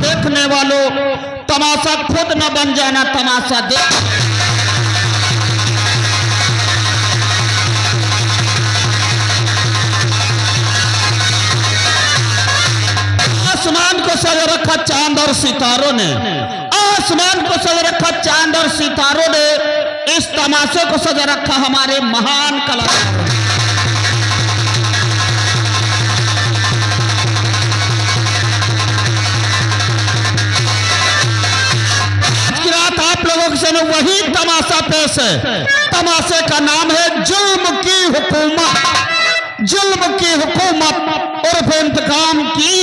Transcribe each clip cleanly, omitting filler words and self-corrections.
देखने वालों, तमाशा खुद न बन जाना, तमाशा देख। आसमान को सजा रखा चांद और सितारों ने, आसमान को सजा रखा चांद और सितारों ने, इस तमाशे को सजा रखा हमारे महान कलाकारों ने। आप लोगों के सामने वही तमाशा पेश है। तमाशे का नाम है जुल्म की हुकूमत, जुल्म की हुकूमत और इंतकाम की।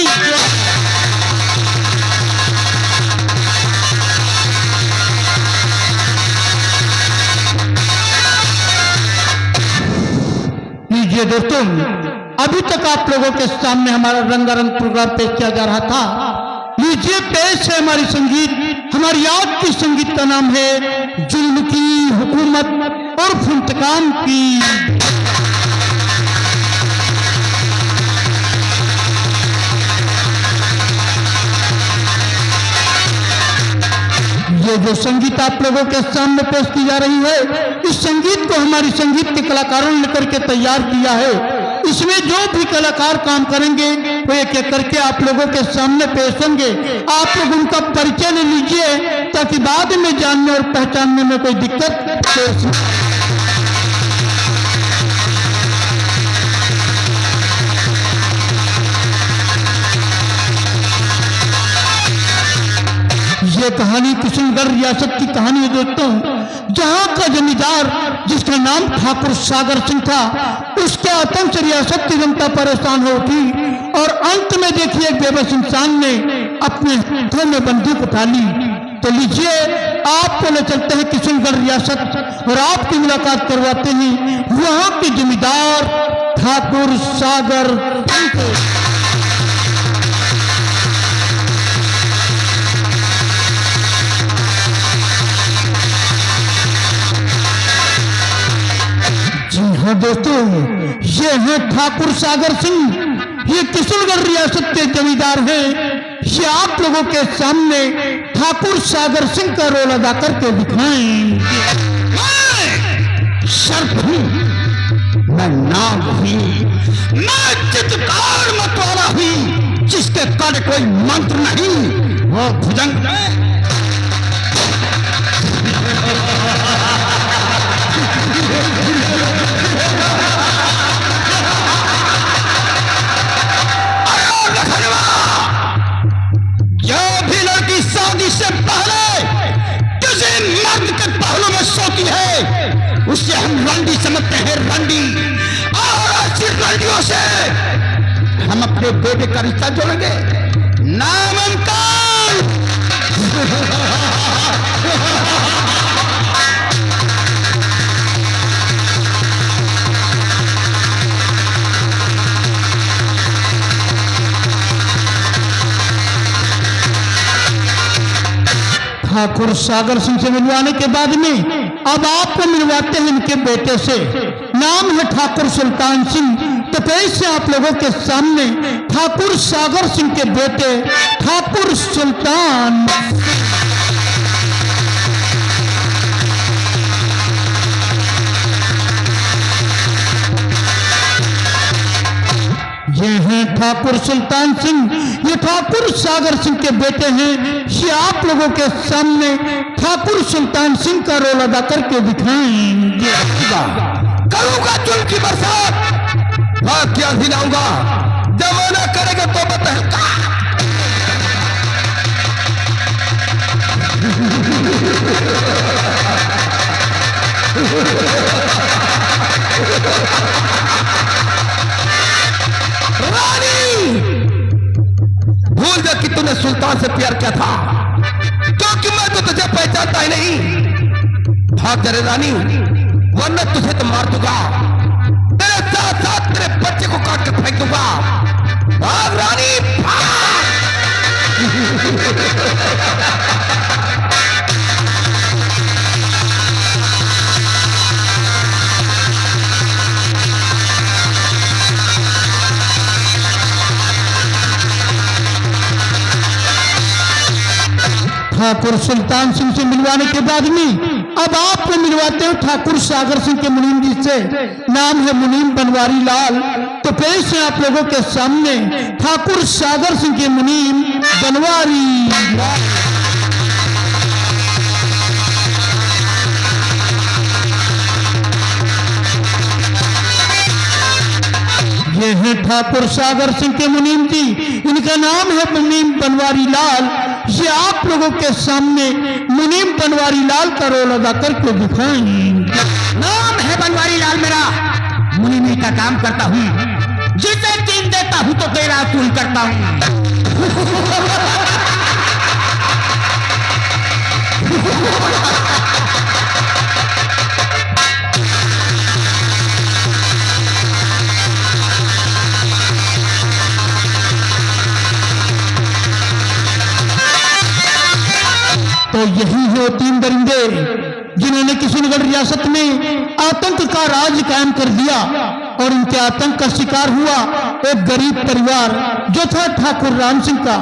लीजिए दोस्तों, अभी तक आप लोगों के सामने हमारा रंगारंग प्रोग्राम पेश किया जा रहा था। लीजिए पेश है हमारी संगीत, हमारी याद की संगीत का नाम है जुल्म की हुकूमत और इंतकाम की। ये जो संगीत आप लोगों के सामने पेश की जा रही है, इस संगीत को हमारी संगीत के कलाकारों ने लेकर के तैयार किया है। इसमें जो भी कलाकार काम करेंगे वो एक एक करके आप लोगों के सामने पेश होंगे। आप लोग उनका परिचय ले लीजिए ताकि बाद में जानने और पहचानने में कोई दिक्कत पेश न। ये कहानी किशनगढ़ रियासत की कहानी है दोस्तों, जहाँ का जमींदार जिसका नाम ठाकुर सागर सिंह था, उसके आतंक से रियासत की जनता परेशान हो उठी और अंत में देखिए एक बेबस इंसान ने अपने हाथों में बंदूक उठा ली। तो लीजिए आपको ले चलते हैं किशनगढ़ रियासत और आपकी मुलाकात करवाते हैं वहाँ के जमींदार ठाकुर सागर सिंह। दोस्तों, ये है ठाकुर सागर सिंह, ये किशनगढ़ रियासत के जमींदार हैं। ये आप लोगों के सामने ठाकुर सागर सिंह का रोल अदा करके दिखाएं। मैं शर्फ हूं, मैं नाग हूं, मैं चित्कार मतवाला हूं, जिसके कड़ कोई मंत्र नहीं, वो भुजंग है। उससे हम रंडी समझते हैं, रंडी, और ऐसी रंडियों से हम अपने बेटे का रिश्ता जोड़ेंगे। नामांकन। ठाकुर सागर सिंह से मिलवाने के बाद में अब आपको मिलवाते हैं इनके बेटे से, नाम है ठाकुर सुल्तान सिंह। तो पेश है आप लोगों के सामने ठाकुर सागर सिंह के बेटे ठाकुर सुल्तान। ये हैं ठाकुर सुल्तान सिंह, ये ठाकुर सागर सिंह के बेटे हैं। ये आप लोगों के सामने ठाकुर सुल्तान सिंह का रोल अदा करके दिखाएंगे। करूंगा जुल्म की बरसात, क्या दिलाऊंगा, जमाना करेगा तो बताऊंगा। रानी, भूल जा कि तूने सुल्तान से प्यार किया था, क्योंकि मैं तो तुझे पहचानता ही नहीं। भाग जा रे रानी, वरना तुझे तो मार दूंगा, तेरे साथ साथ तेरे बच्चे को काट कर फेंक दूंगा। भाग रानी, भाग। ठाकुर सुल्तान सिंह से मिलवाने के बाद में अब आपको मिलवाते हैं ठाकुर सागर सिंह के मुनीम जी से। नाम है मुनीम बनवारी लाल। तो पेश है आप लोगों के सामने ठाकुर सागर सिंह के मुनीम बनवारी लाल। ये है ठाकुर सागर सिंह के मुनीम जी, इनका नाम है मुनीम बनवारी लाल। ये आप लोगों के सामने मुनीम बनवारी लाल का रोल अदा करके दिखाएंगे। नाम है बनवारी लाल मेरा, मुनीमी का काम करता हूँ, जिसे तीन देता हूँ तो तेरा असूल करता हूँ। तो यही है तीन दरिंदे जिन्होंने किशनगढ़ रियासत में आतंक का राज कायम कर दिया और उनके आतंक का शिकार हुआ एक गरीब परिवार जो था ठाकुर राम सिंह का।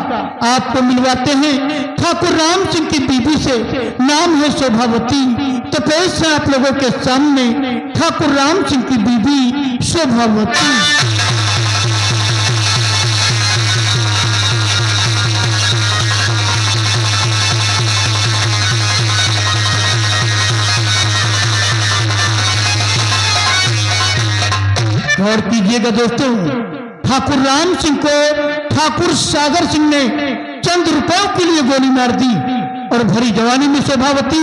आपको मिलवाते हैं ठाकुर राम सिंह की बीबी से, नाम है शोभावती। तो पेश है आप लोगों के सामने ठाकुर राम सिंह की बीबी शोभावती। गौर कीजिएगा दोस्तों, ठाकुर राम सिंह को ठाकुर सागर सिंह ने चंद रुपयों के लिए गोली मार दी और भरी जवानी में शोभावती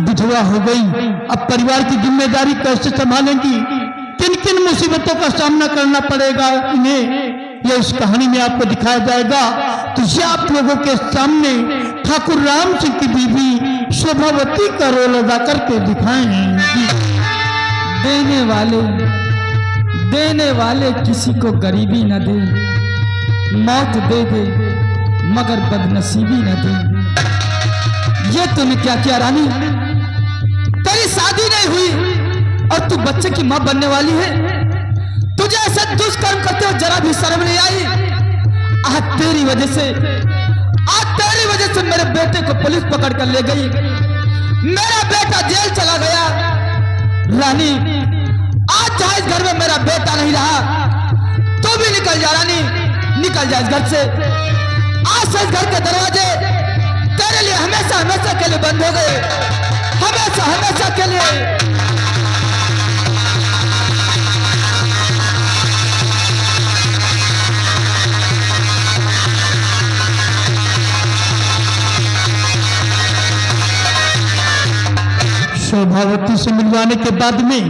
विधवा हो गई। अब परिवार की जिम्मेदारी कैसे संभालेंगी, किन किन मुसीबतों का सामना करना पड़ेगा इन्हें, यह इस कहानी में आपको दिखाया जाएगा। तो ये आप लोगों के सामने ठाकुर राम सिंह की बीबी शोभावती का रोल अदा करके दिखाएंगे। देने वाले किसी को गरीबी न दे, मौत दे दे मगर बदनसीबी न दे। ये तूने क्या किया रानी, तेरी शादी नहीं हुई और तू बच्चे की मां बनने वाली है। तुझे ऐसा दुष्कर्म करते हो जरा भी शर्म नहीं आई। आज तेरी वजह से मेरे बेटे को पुलिस पकड़ कर ले गई, मेरा बेटा जेल चला गया। रानी आज चाहे इस घर में मेरा बेटा नहीं रहा तो भी निकल जा रानी, निकल जा इस घर से। आज से इस घर के दरवाजे तेरे लिए हमेशा हमेशा के लिए बंद हो गए, हमेशा हमेशा के लिए। शोभावती से मिलवाने के बाद में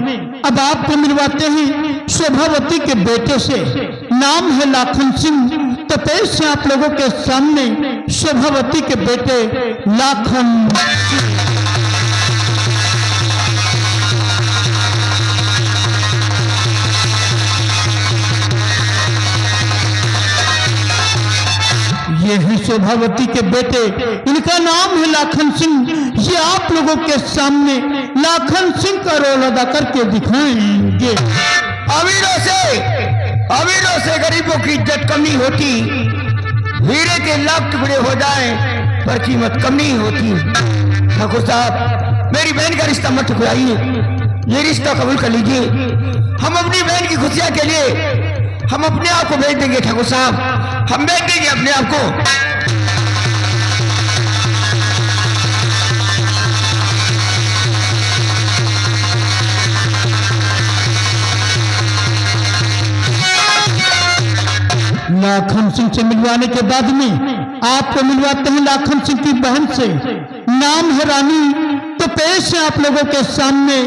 अब आपको मिलवाते हैं शोभावती के बेटे से, नाम है लाखन सिंह। तो पेश है आप लोगों के सामने शोभावती के बेटे लाखन सिंह। ये है शोभावती के बेटे, इनका नाम है लाखन सिंह। ये आप लोगों के सामने लाखन सिंह का रोल अदा करके दिखाएंगे। अमीरों से गरीबों की इज्जत कम नहीं होती, हीरे के लाख टुकड़े हो जाएं पर कीमत कम नहीं होती। ठाकुर साहब, मेरी बहन का रिश्ता मत ठुकराइए, ये रिश्ता कबूल कर लीजिए। हम अपनी बहन की खुशियां के लिए हम अपने आप को बेच देंगे। ठाकुर साहब, हम बेच देंगे अपने आप को। लाखन सिंह से मिलवाने के बाद में आपको मिलवाते हैं लाखन सिंह की बहन से, नाम है रानी। तो पेश है आप लोगों के सामने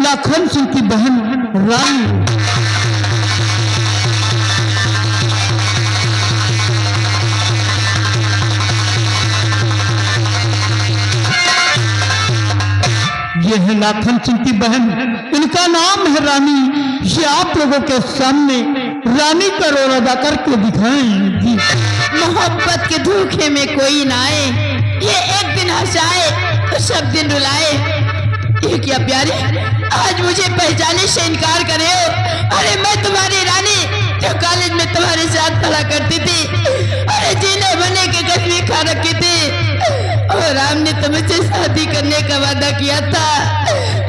लाखन सिंह की बहन रानी। ये है लाखन सिंह की बहन, इनका नाम है रानी। ये आप लोगों के सामने रानी का रोल अदा करके दिखाएंगी। मोहब्बत के धोखे में कोई ना आए, ये एक दिन हंसाए तो सब दिन रुलाए। ये क्या प्यारे, आज मुझे पहचाने से इनकार करे हो। अरे मैं तुम्हारी रानी जो कॉलेज में तुम्हारे साथ पढ़ा करती थी, अरे जीने बने के कसमें खा रखी थी। और राम ने तो मुझसे शादी करने का वादा किया था।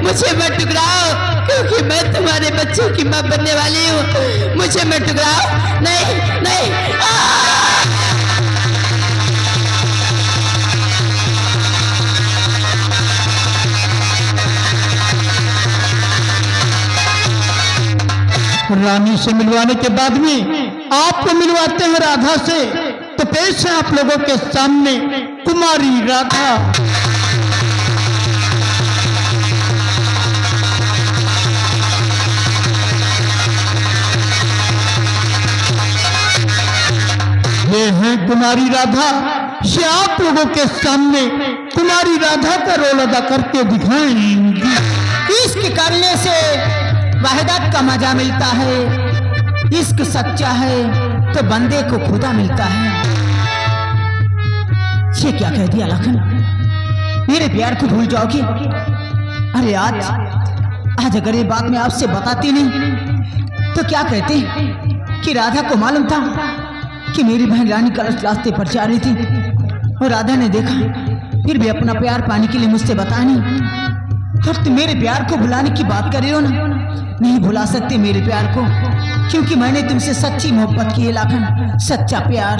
मुझे मत टुकराओ, क्योंकि मैं तुम्हारे बच्चों की मां बनने वाली हूँ। मुझे मत टुकराओ, नहीं नहीं। रानी से मिलवाने के बाद में आपको मिलवाते हैं राधा से। तो पेश है आप लोगों के सामने कुमारी राधा। ये है कुमारी राधा। ये आप लोगों के सामने कुमारी राधा का रोल अदा करके दिखाएंगी। इश्क करने से वहदत का मजा मिलता है। इश्क सच्चा है तो बंदे को खुदा मिलता है। ये क्या कह दिया लखन, मेरे प्यार को भूल जाओगी? अरे आज अगर ये बात मैं आपसे बताती नहीं तो क्या कहते कि राधा को मालूम था कि मेरी बहन रानी कलश रास्ते पर जा रही थी, और राधा ने देखा फिर भी अपना प्यार पाने के लिए मुझसे बताया नहीं। और तुम मेरे प्यार को भुलाने की बात कर रहे हो ना? नहीं भुला सकते मेरे प्यार को, क्योंकि मैंने तुमसे सच्ची मोहब्बत की है लाखन, सच्चा प्यार।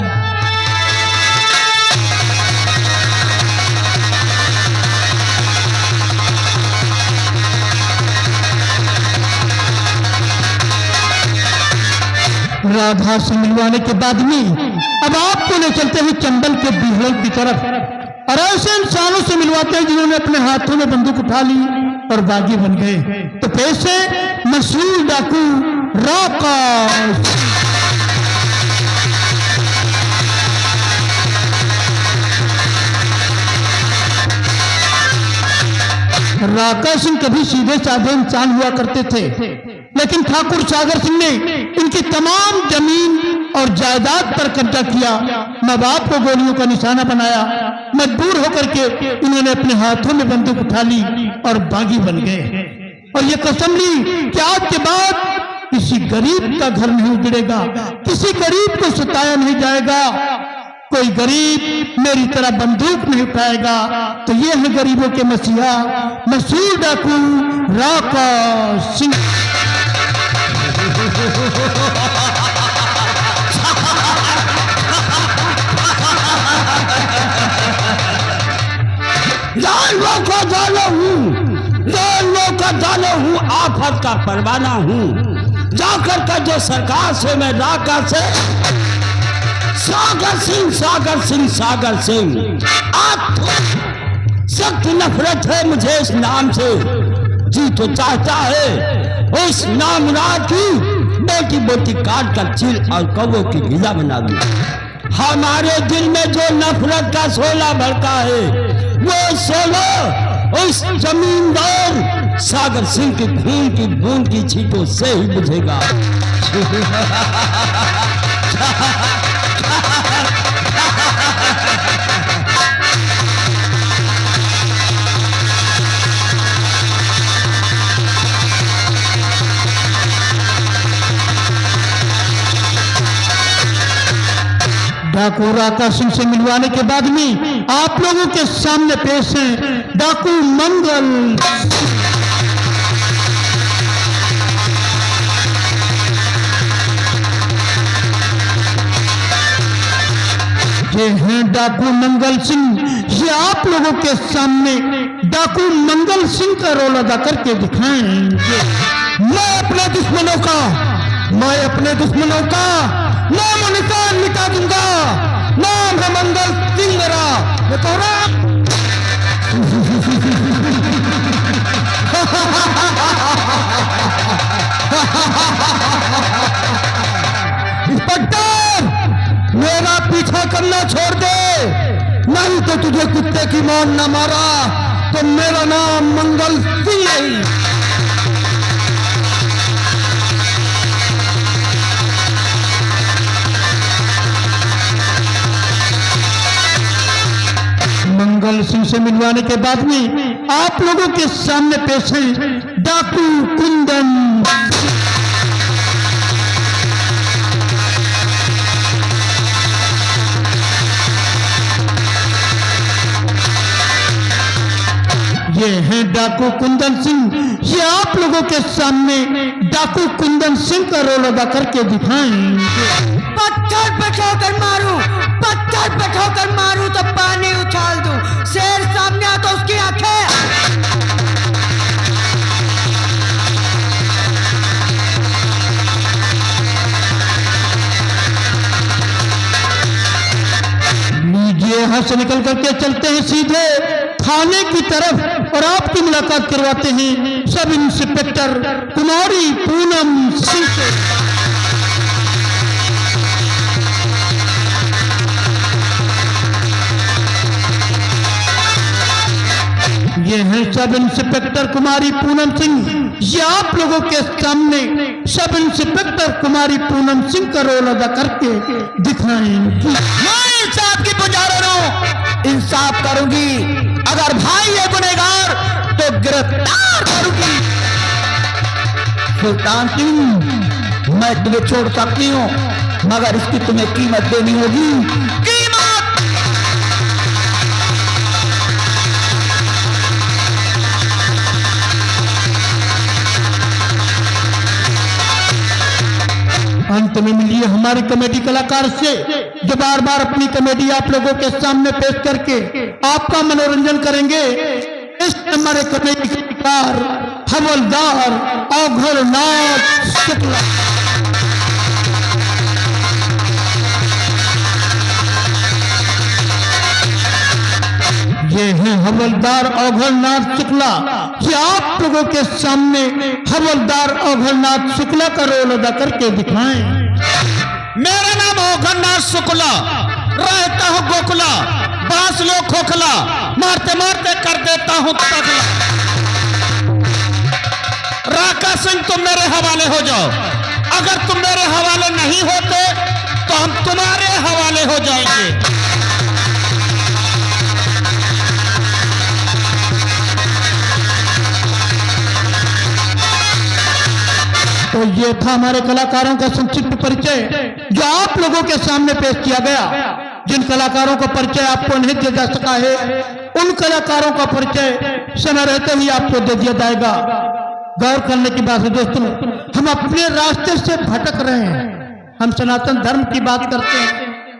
राधा से मिलवाने के बाद में अब आपको ले चलते हैं चंबल के बिहल की तरफ, और ऐसे इंसानों से मिलवाते हैं जिन्होंने अपने हाथों में बंदूक उठा ली और बागी बन गए। तो पेश है मशहूर डाकू राकाश। राकाश सिंह कभी सीधे साधे इंसान हुआ करते थे, लेकिन ठाकुर सागर सिंह ने इनकी तमाम जमीन और जायदाद पर कब्जा किया, माँ बाप को गोलियों का निशाना बनाया। मजबूर होकर के इन्होंने अपने हाथों में बंदूक उठा ली और बागी बन गए, और ये कसम ली कि आज के बाद किसी गरीब का घर नहीं उजड़ेगा, किसी गरीब को सताया नहीं जाएगा, कोई गरीब मेरी तरह बंदूक नहीं उठाएगा। तो ये है गरीबों के मसीहा मशहूर डाकू राकाश सिंह। जानवरों का जानो हूँ, जानवरों का जानो हूँ, आफत का परवाना हूँ। जाकर का जो सरकार से मैं राकाश से सागर सिंह, सागर सिंह, सागर सिंह। आप सख्त नफरत है मुझे इस नाम से। जी तो चाहता है उस नामराद की बेटी बेटी काट कर चील और कौवों की गिला बना दूं। हमारे दिल में जो नफरत का शोला भड़का है, वो शोला उस जमींदार सागर सिंह के खून की बूंद की छींटों से ही बुझेगा। डाकू राकाश सिंह से मिलवाने के बाद में आप लोगों के सामने पेश है डाकू मंगल। ये हैं डाकू मंगल सिंह। ये आप लोगों के सामने डाकू मंगल सिंह का रोल अदा करके दिखाएंगे। मैं अपने दुश्मनों का नाम और निशान मिटा दूंगा। नाम है मंगल सिंह मेरा। मैं कह रहा इंस्पेक्टर, मेरा पीछा करना छोड़ दे, नहीं तो तुझे कुत्ते की मौत न मारा तो मेरा नाम मंगल सिंह नहीं। मंगल सिंह से मिलवाने के बाद में आप लोगों के सामने पेश है डाकू कुंदन। ये है डाकू कुंदन सिंह। ये आप लोगों के सामने डाकू कुंदन सिंह का रोल अदा करके दिखाएंगे। पत्थर पे ठोकर मारूं, पत्थर पे ठोकर मारूं तो पानी उछाल दूं, शेर सामने आ तो उसकी आंखें। लीजिए यहाँ से निकल करके चलते हैं सीधे थाने की तरफ और आपकी मुलाकात करवाते हैं सब इंस्पेक्टर कुमारी पूनम सिंह से। ये है सब इंस्पेक्टर कुमारी पूनम सिंह। ये आप लोगों के सामने सब इंस्पेक्टर कुमारी पूनम सिंह का रोल अदा करके दिखाएंगी। मैं इंसाफ की पुजारी हूं, इंसाफ करूंगी। अगर भाई है गुनहगार तो गिरफ्तार करूंगी। सुल्तान सिंह, मैं तुम्हें छोड़ सकती हूँ मगर इसकी तुम्हें कीमत देनी होगी। कीमत अंत में मिलिए हमारे कॉमेडी कलाकार से जो बार बार अपनी कॉमेडी आप लोगों के सामने पेश करके आपका मनोरंजन करेंगे। इस हमारे कॉमेडी कलाकार हवलदार अघोरनाथ शुक्ला। ये है हवलदार अघोरनाथ शुक्ला। ये आप लोगों के सामने हवलदार अघोरनाथ शुक्ला का रोल अदा करके दिखाएं। मेरा नाम अघोरनाथ शुक्ला, रहता हूँ गोकुला, बांस लो खोखला, मारते मारते कर देता हूँ तगला। राका सिंह तुम मेरे हवाले हो जाओ, अगर तुम मेरे हवाले नहीं होते तो हम तुम्हारे हवाले हो जाएंगे। तो ये था हमारे कलाकारों का संक्षिप्त परिचय जो आप लोगों के सामने पेश किया गया। जिन कलाकारों का परिचय आपको नहीं दिया जा सका है उन कलाकारों का परिचय समय रहते ही आपको दे दिया जाएगा। गौर करने की बात है दोस्तों, हम अपने रास्ते से भटक रहे हैं। हम सनातन धर्म की बात करते हैं,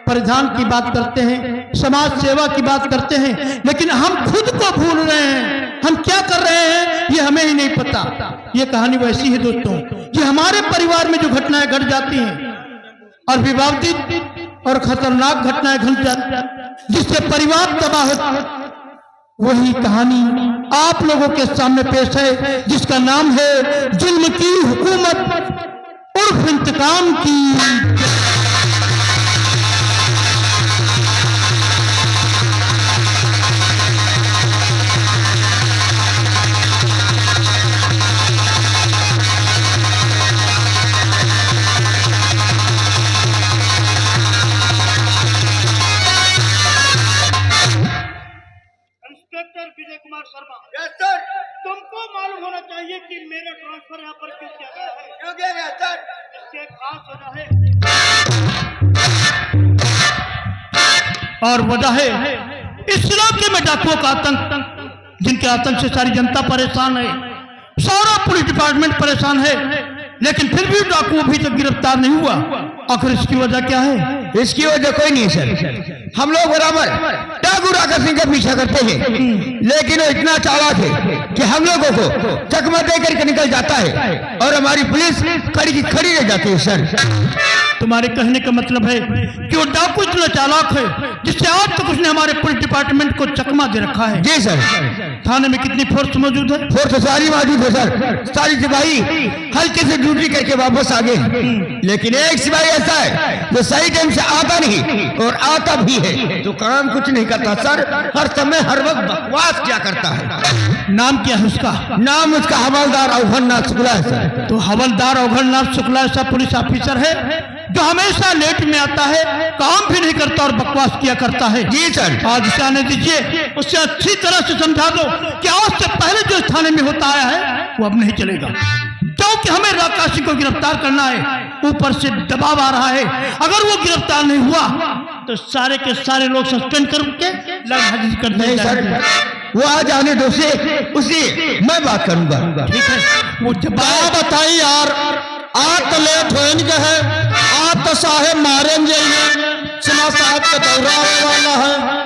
परिधान की बात करते हैं, समाज सेवा की बात करते हैं, लेकिन हम खुद को भूल रहे हैं। हम क्या कर रहे हैं ये हमें ही नहीं पता। ये कहानी वैसी है दोस्तों, ये हमारे परिवार में जो घटनाएं घट जाती हैं और विवादित और खतरनाक घटनाएं घट जाती हैं जिससे परिवार तबाह होता है, वही कहानी आप लोगों के सामने पेश है जिसका नाम है जुल्म की हुकूमत उर्फ इंतकाम की। Inspector Vijay Kumar Sharma. Yes sir. तुमको मालूम होना चाहिए कि मेरा ट्रांसफर यहाँ पर क्यों किया गया है। क्यों किया गया सर? इसकी एक खास वजह है और वजह है इस इलाके में डाकुओं का आतंक, जिनके आतंक से सारी जनता परेशान है, सारा पुलिस डिपार्टमेंट परेशान है, लेकिन फिर भी डाकू अभी तक गिरफ्तार नहीं हुआ। आखिर इसकी वजह क्या है? इसकी वजह कोई नहीं सर। हम लोग बराबर डाकू राका सिंह का पीछा करते हैं, लेकिन वो इतना चालाक है कि हम लोगों को चकमा दे करके निकल जाता है और हमारी पुलिस खड़ी की खड़ी रह जाती है सर। तुम्हारे कहने का मतलब है कि वो डाकू इतना चालाक है जिससे आज तक उसने हमारे पुलिस डिपार्टमेंट को चकमा दे रखा है। जी सर। थाने में कितनी फोर्स मौजूद है? फोर्स सारी मौजूद है सर। सारी सिपाही हल्के से ड्यूटी करके वापस आ गए, लेकिन एक सिपाही ऐसा है जो सही टाइम से आता नहीं और आता भी है तो काम कुछ नहीं करता सर। हर समय हर वक्त बकवास क्या करता है। नाम क्या है उसका? नाम उसका हवलदार अघोरनाथ शुक्ला है सर। तो हवलदार अघोरनाथ शुक्ला ऐसा पुलिस ऑफिसर है जो हमेशा लेट में आता है, काम भी नहीं करता और बकवास किया करता है। जी सर। आज से आने दीजिए, उससे अच्छी तरह से समझा दो कि आज से पहले जो इस थाने में होता आया है वो अब नहीं चलेगा, क्योंकि हमें राका सिंह को गिरफ्तार करना है। ऊपर से दबाव आ रहा है, अगर वो गिरफ्तार नहीं हुआ तो सारे के सारे लोग सस्पेंड करके लग हाजिर कर देंगे। वो आ जाने दो से उसे मैं बात करूंगा। ठीक है, वो क्या बताई यार, आज तो लेट हो है, आज तो साहेब मारेंगे, सुना साहब का दौरा आने वाला है।